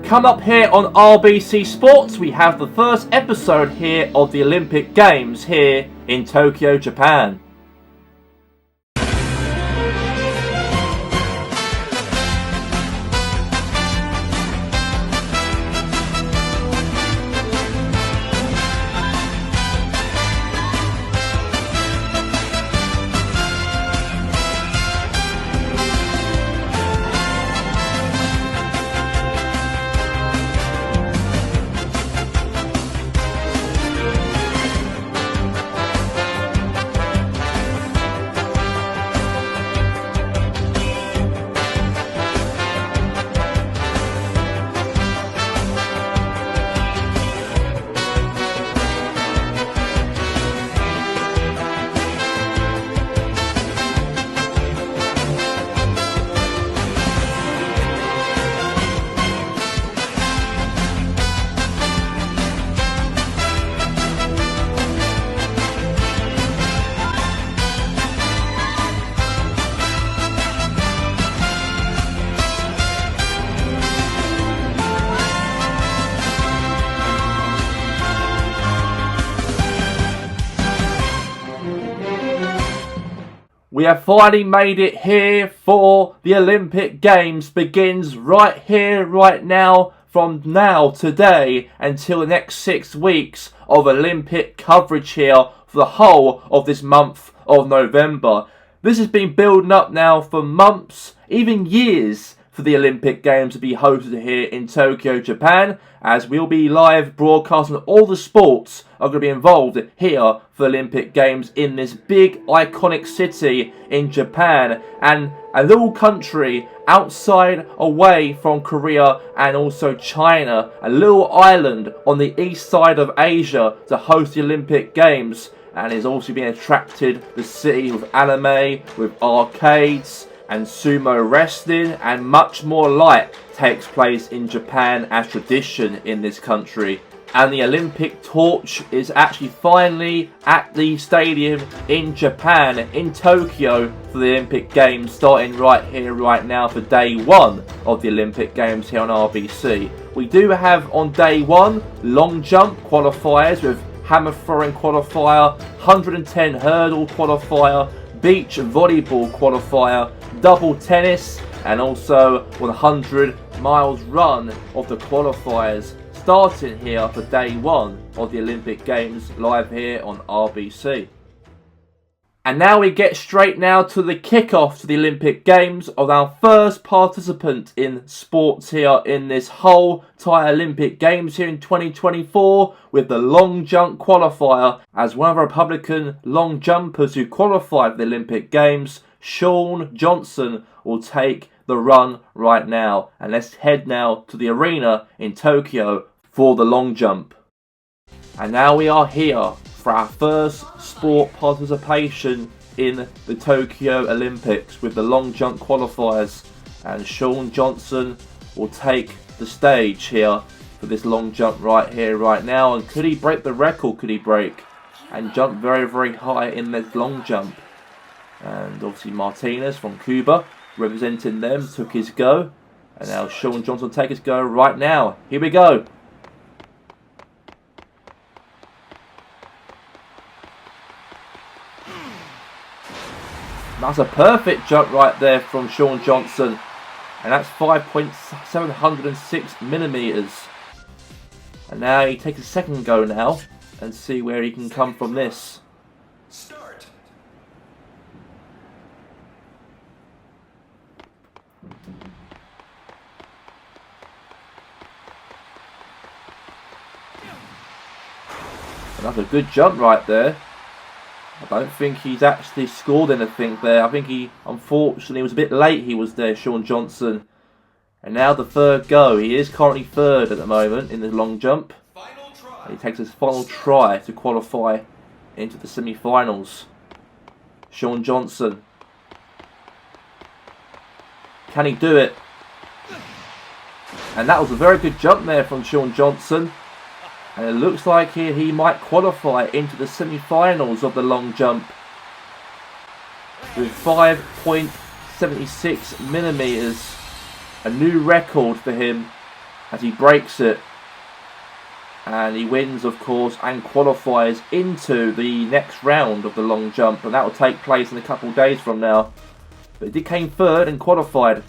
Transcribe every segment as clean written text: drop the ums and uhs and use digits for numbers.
Come up here on RBC Sports, we have the first episode here of the Olympic Games here in Tokyo, Japan. We have finally made it here for the Olympic Games. Begins right here, right now, from now, today, until the next 6 weeks of Olympic coverage here for the whole of this month of November. This has been building up now for months, even years, for the Olympic Games to be hosted here in Tokyo, Japan, as we'll be live broadcasting all the sports are going to be involved here for the Olympic Games in this big iconic city in Japan, and a little country outside away from Korea and also China, a little island on the east side of Asia to host the Olympic Games, and is also being attracted the city with anime, with arcades and sumo wrestling, and much more like takes place in Japan as tradition in this country. And the Olympic torch is actually finally at the stadium in Japan, in Tokyo, for the Olympic Games, starting right here, right now for day one of the Olympic Games here on RBC. We do have on day one long jump qualifiers with hammer throwing qualifier, 110 hurdle qualifier, beach volleyball qualifier, double tennis, and also 100 miles run of the qualifiers, starting here for day one of the Olympic Games live here on RBC. And now we get straight now to the kickoff to the Olympic Games of our first participant in sports here in this whole entire Olympic Games here in 2024, with the long jump qualifier, as one of our Republican long jumpers who qualified for the Olympic Games, Shawn Johnson, will take the run right now. And let's head now to the arena in Tokyo for the long jump. And now we are here for our first sport participation in the Tokyo Olympics with the long jump qualifiers, and Shawn Johnson will take the stage here for this long jump right here, right now. And could he break the record? Could he break and jump very, very high in this long jump? And obviously Martinez from Cuba, representing them, took his go. And now Shawn Johnson will take his go right now. Here we go. That's a perfect jump right there from Shawn Johnson. And that's 5.706 millimeters. And now he takes a second go now and see where he can come from this. Start. Another good jump right there. I don't think he's actually scored anything there. I think he, unfortunately, was a bit late. He was there, Shawn Johnson. And now the third go. He is currently third at the moment in the long jump. And he takes his final try to qualify into the semi-finals. Shawn Johnson. Can he do it? And that was a very good jump there from Shawn Johnson. And it looks like here he might qualify into the semi-finals of the long jump with 5.76 millimeters. A new record for him as he breaks it. And he wins, of course, and qualifies into the next round of the long jump. And that will take place in a couple of days from now. But he did came third and qualified.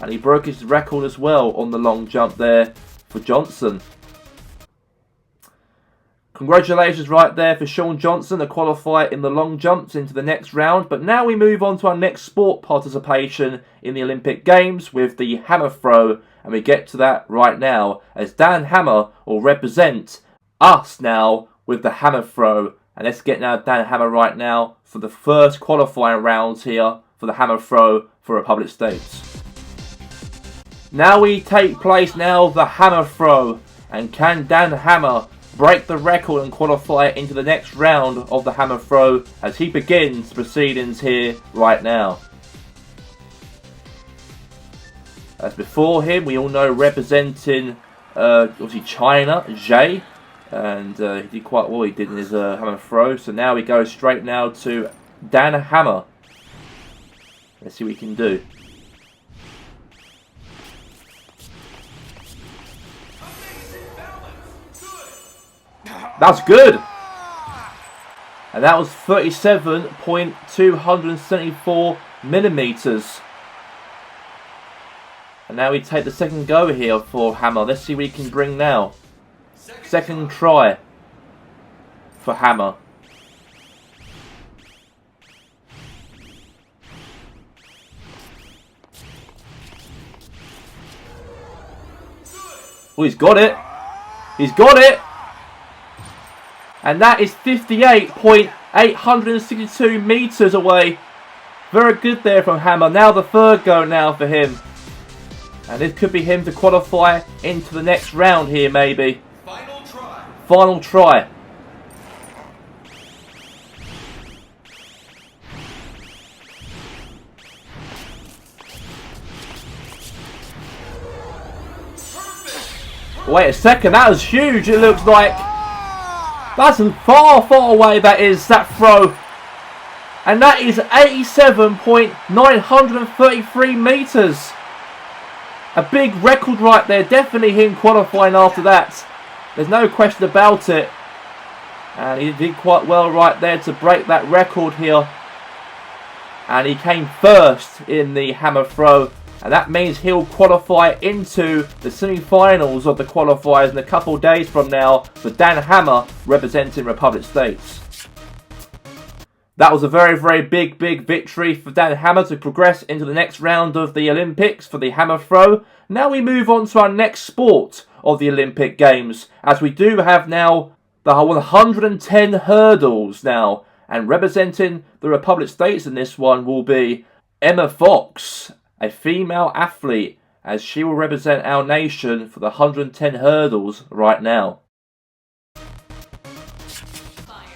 And he broke his record as well on the long jump there for Johnson. Congratulations right there for Sean Johnson to qualify in the long jumps into the next round. But now we move on to our next sport participation in the Olympic Games with the hammer throw. And we get to that right now as Dan Hammer will represent us now with the hammer throw. And let's get now Dan Hammer right now for the first qualifying rounds here for the hammer throw for Republic States. Now we take place now the hammer throw. And can Dan Hammer break the record and qualify into the next round of the hammer throw as he begins proceedings here right now. As before him, we all know representing obviously China, Zhai, and he did quite well. He did in his hammer throw. So now we go straight now to Dan Hammer. Let's see what he can do. That's good. And that was 37.274 millimeters. And now we take the second go here for Hammer. Let's see what he can bring now. Second try for Hammer. Oh, he's got it. He's got it. And that is 58.862 meters away. Very good there from Hammer. Now the third go now for him. And this could be him to qualify into the next round here, maybe. Final try. Final try. Perfect. Wait a second, that was huge, it looks like. That's far, far away, that is, that throw. And that is 87.933 meters. A big record right there. Definitely him qualifying after that. There's no question about it. And he did quite well right there to break that record here. And he came first in the hammer throw. And that means he'll qualify into the semi-finals of the qualifiers in a couple of days from now for Dan Hammer representing Republic States. That was a very, very big victory for Dan Hammer to progress into the next round of the Olympics for the hammer throw. Now we move on to our next sport of the Olympic Games, as we do have now the 110 hurdles now. And representing the Republic States in this one will be Emma Fox, a female athlete, as she will represent our nation for the 110 hurdles right now.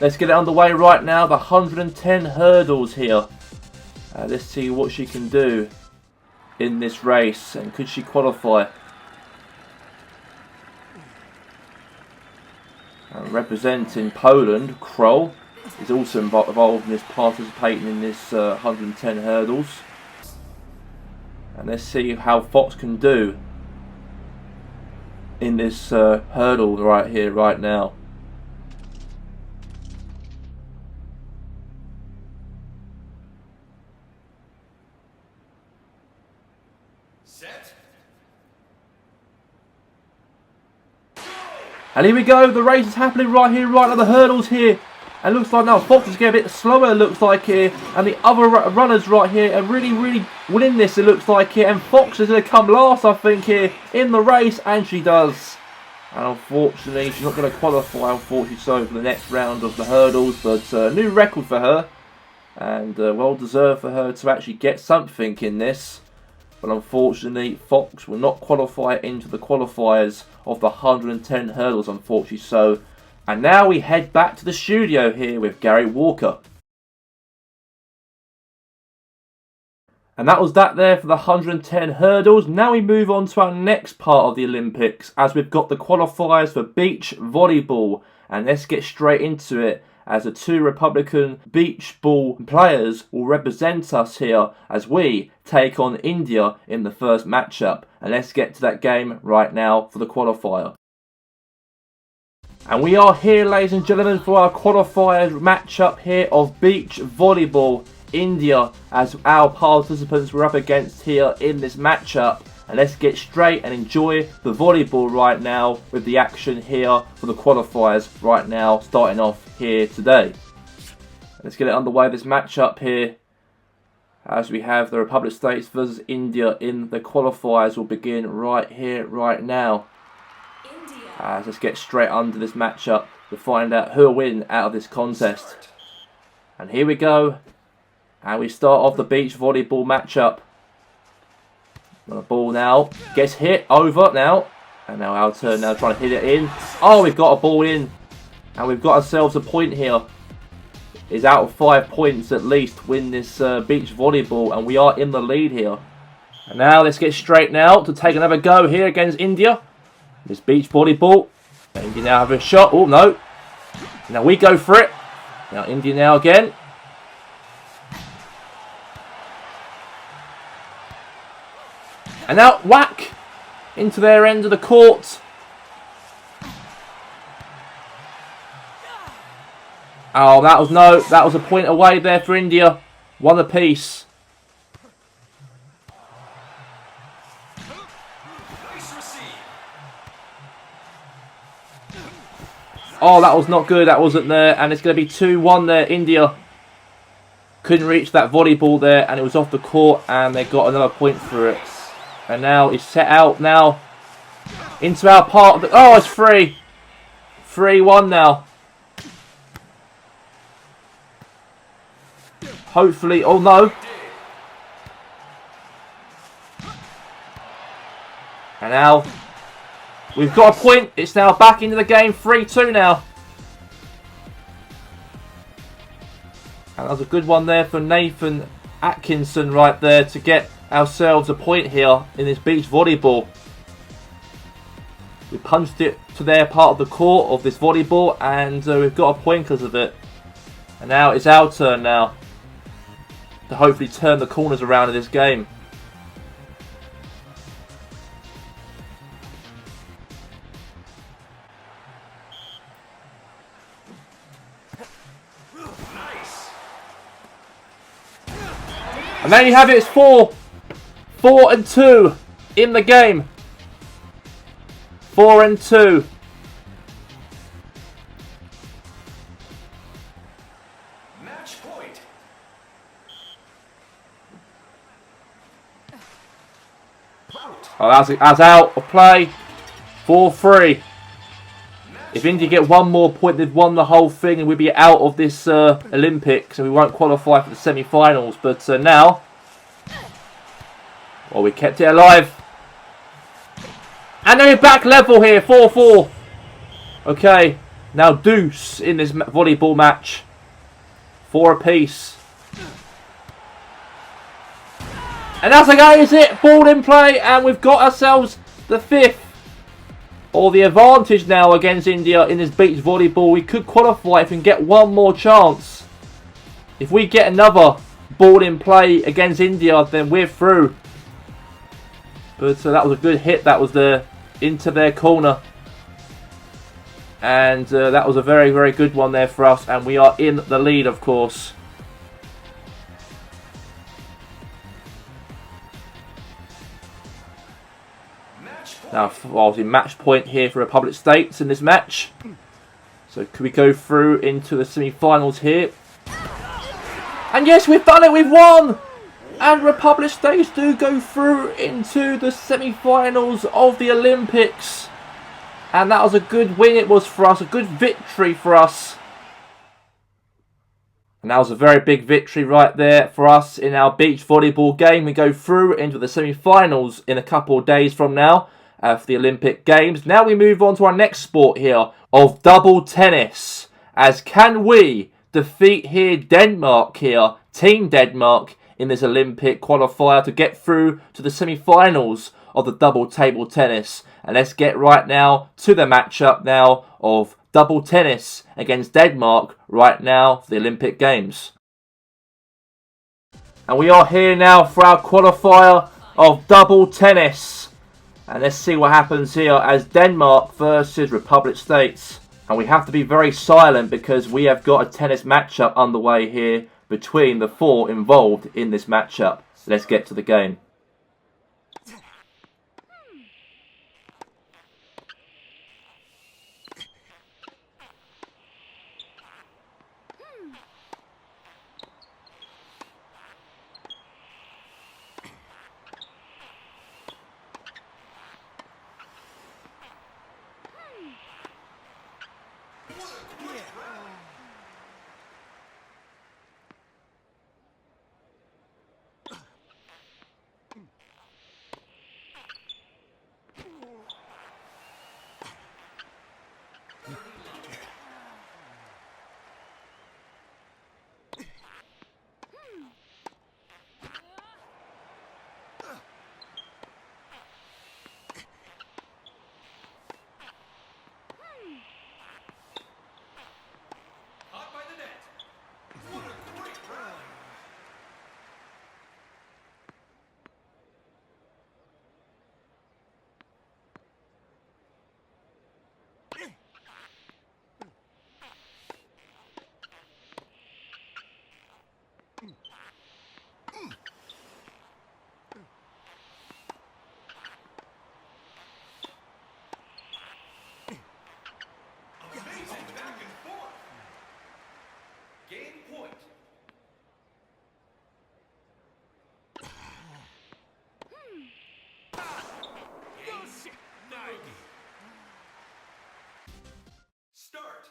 Let's get it underway right now, the 110 hurdles here. Let's see what she can do in this race, and could she qualify? Representing Poland, Kroll is also involved in this, participating in this 110 hurdles. And let's see how Fox can do in this hurdle right here, right now. And here we go, the race is happening right here, right at the hurdles here. And looks like now Fox is getting a bit slower, it looks like here. And the other runners right here are really winning this, it looks like here. And Fox is going to come last, I think, here in the race. And she does. And unfortunately, she's not going to qualify, unfortunately, so for the next round of the hurdles. But a new record for her. And well deserved for her to actually get something in this. But unfortunately, Fox will not qualify into the qualifiers of the 110 hurdles, unfortunately so. And now we head back to the studio here with Gary Walker. And that was that there for the 110 hurdles. Now we move on to our next part of the Olympics, as we've got the qualifiers for beach volleyball. And let's get straight into it, as the two Republican beach ball players will represent us here as we take on India in the first matchup. And let's get to that game right now for the qualifier. And we are here, ladies and gentlemen, for our qualifier matchup here of beach volleyball. India as our participants we're up against here in this matchup. And let's get straight and enjoy the volleyball right now with the action here for the qualifiers right now, starting off here today. Let's get it underway, this matchup here, as we have the Republic States versus India in the qualifiers will begin right here, right now. Let's get straight under this matchup to find out who will win out of this contest. And here we go. And we start off the beach volleyball matchup. The ball now gets hit over now. And now our turn now trying to hit it in. Oh, we've got a ball in. And we've got ourselves a point here. Is out of 5 points at least win this beach volleyball. And we are in the lead here. And now let's get straight now to take another go here against India. This beach volleyball. India now have a shot. Oh, no. Now we go for it. Now India now again. And now whack into their end of the court. Oh, that was a point away there for India. One apiece. Oh, that was not good. That wasn't there. And it's going to be 2-1 there. India couldn't reach that volleyball there. And it was off the court. And they got another point for it. And now it's set out now into our part of the... Oh, it's 3-1 now. Hopefully... Oh, no. And now we've got a point. It's now back into the game. 3-2 now. And that was a good one there for Nathan Atkinson right there to get ourselves a point here in this beach volleyball. We punched it to their part of the court of this volleyball and we've got a point because of it. And now it's our turn now to hopefully turn the corners around in this game. And there you have it, it's 4-2 in the game. 4-2. Match point. Oh, that's out of play. 4-3. If India get one more point, they've won the whole thing and we'd be out of this Olympics and we won't qualify for the semi-finals. But now, well, we kept it alive. And they're back level here, 4-4. Okay, now deuce in this volleyball match. 4 apiece. And that's the game, is it? Ball in play and we've got ourselves the 5th. Or the advantage now against India in this beach volleyball. We could qualify if we can get one more chance. If we get another ball in play against India, then we're through. But that was a good hit. That was into their corner. And that was a very, very good one there for us. And we are in the lead, of course. Now, obviously, match point here for Republic States in this match. So, could we go through into the semi-finals here? And yes, we've done it! We've won! And Republic States do go through into the semi-finals of the Olympics. And that was a good win it was for us. A good victory for us. And that was a very big victory right there for us in our beach volleyball game. We go through into the semi-finals in a couple of days from now. For the Olympic Games. Now we move on to our next sport here of double tennis. As can we defeat here Denmark here, Team Denmark, in this Olympic qualifier to get through to the semi-finals of the double table tennis. And let's get right now to the matchup now of double tennis against Denmark right now for the Olympic Games. And we are here now for our qualifier of double tennis. And let's see what happens here as Denmark versus Republic States. And we have to be very silent because we have got a tennis matchup underway here between the four involved in this matchup. Let's get to the game. Caught by the net. What a great rally. Amazing back and forth. Game point. Game 90. Start.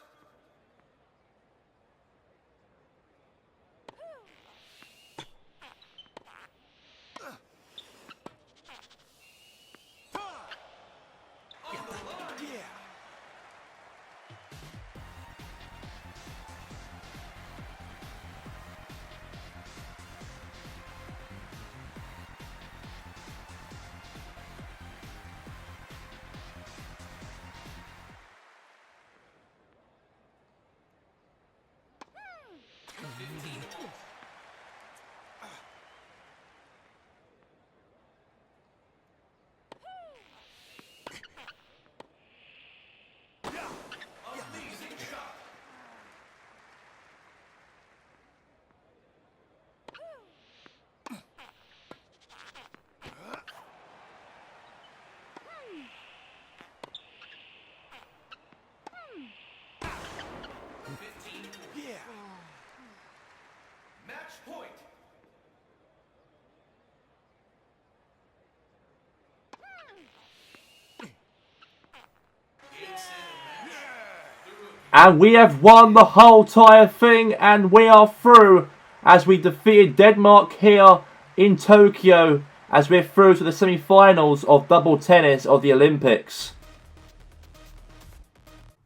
On the line. Amazing shot. Match point. And we have won the whole entire thing, and we are through as we defeated Denmark here in Tokyo as we're through to the semi-finals of double tennis of the Olympics.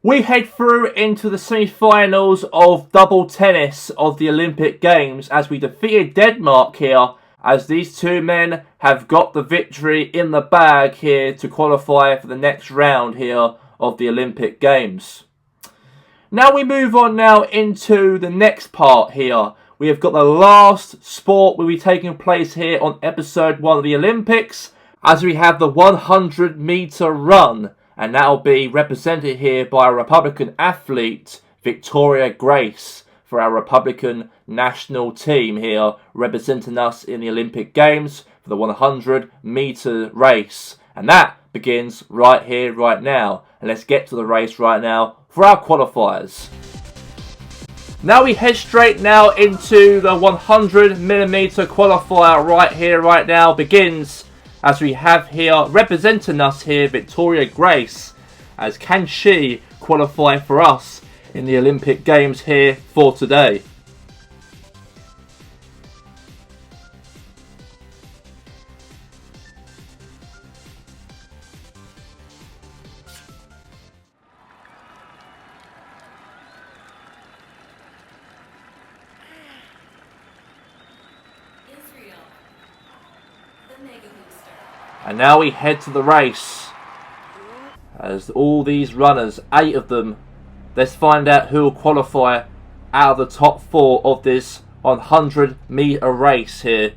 We head through into the semi-finals of double tennis of the Olympic Games as we defeated Denmark here, as these two men have got the victory in the bag here to qualify for the next round here of the Olympic Games. Now we move on now into the next part here. We have got the last sport will be taking place here on episode 1 of the Olympics, as we have the 100 meter run, and that will be represented here by a Republican athlete, Victoria Grace, for our Republican national team here, representing us in the Olympic Games for the 100 meter race. And that begins right here, right now. And let's get to the race right now for our qualifiers. Now we head straight now into the 100mm qualifier right here, right now begins, as we have here representing us here Victoria Grace, as can she qualify for us in the Olympic Games here for today. And now we head to the race, as all these runners, 8 of them, let's find out who will qualify out of the top 4 of this 100-meter race here.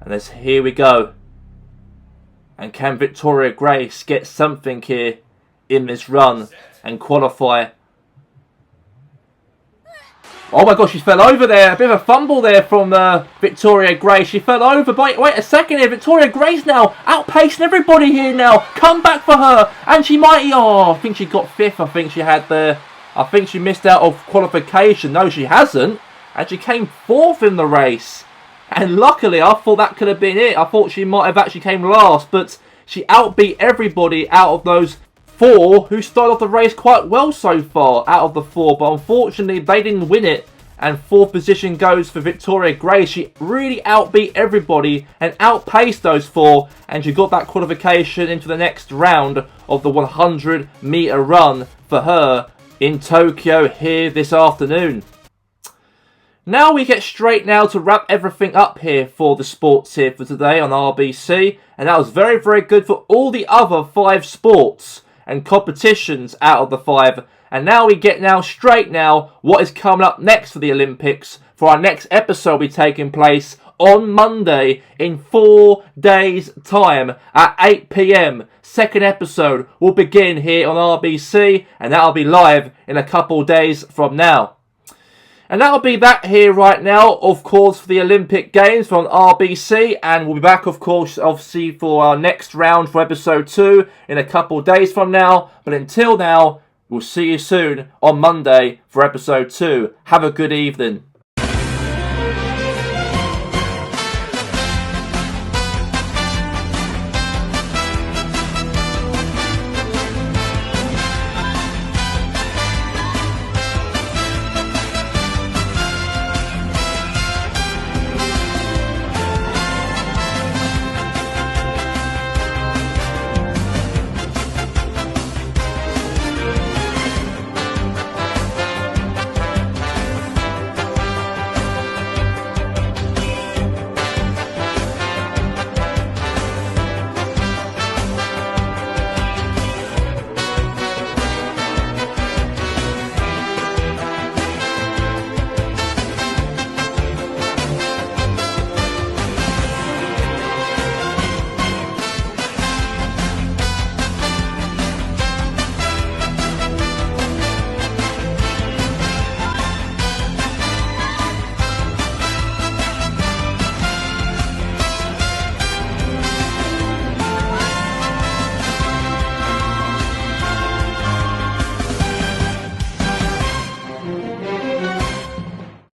And here we go. And can Victoria Grace get something here in this run and qualify? Oh my gosh, she fell over there. A bit of a fumble there from Victoria Grace. She fell over. Wait a second here. Victoria Grace now outpacing everybody here now. Come back for her. And she might... Oh, I think she got 5th. I think she had the... I think she missed out of qualification. No, she hasn't. And she came 4th in the race. And luckily, I thought that could have been it. I thought she might have actually came last. But she outbeat everybody out of those 4 who started off the race quite well so far out of the 4. But unfortunately, they didn't win it. And 4th position goes for Victoria Grace. She really outbeat everybody and outpaced those 4. And she got that qualification into the next round of the 100-meter run for her in Tokyo here this afternoon. Now we get straight now to wrap everything up here for the sports here for today on RBC. And that was very, very good for all the other 5 sports and competitions out of the 5. And now we get now straight now what is coming up next for the Olympics. For our next episode will be taking place on Monday in 4 days' time at 8 PM. Second episode will begin here on RBC, and that'll be live in a couple days from now. And that'll be that here right now, of course, for the Olympic Games from RBC. And we'll be back, of course, obviously, for our next round for episode 2 in a couple days from now. But until now, we'll see you soon on Monday for episode 2. Have a good evening.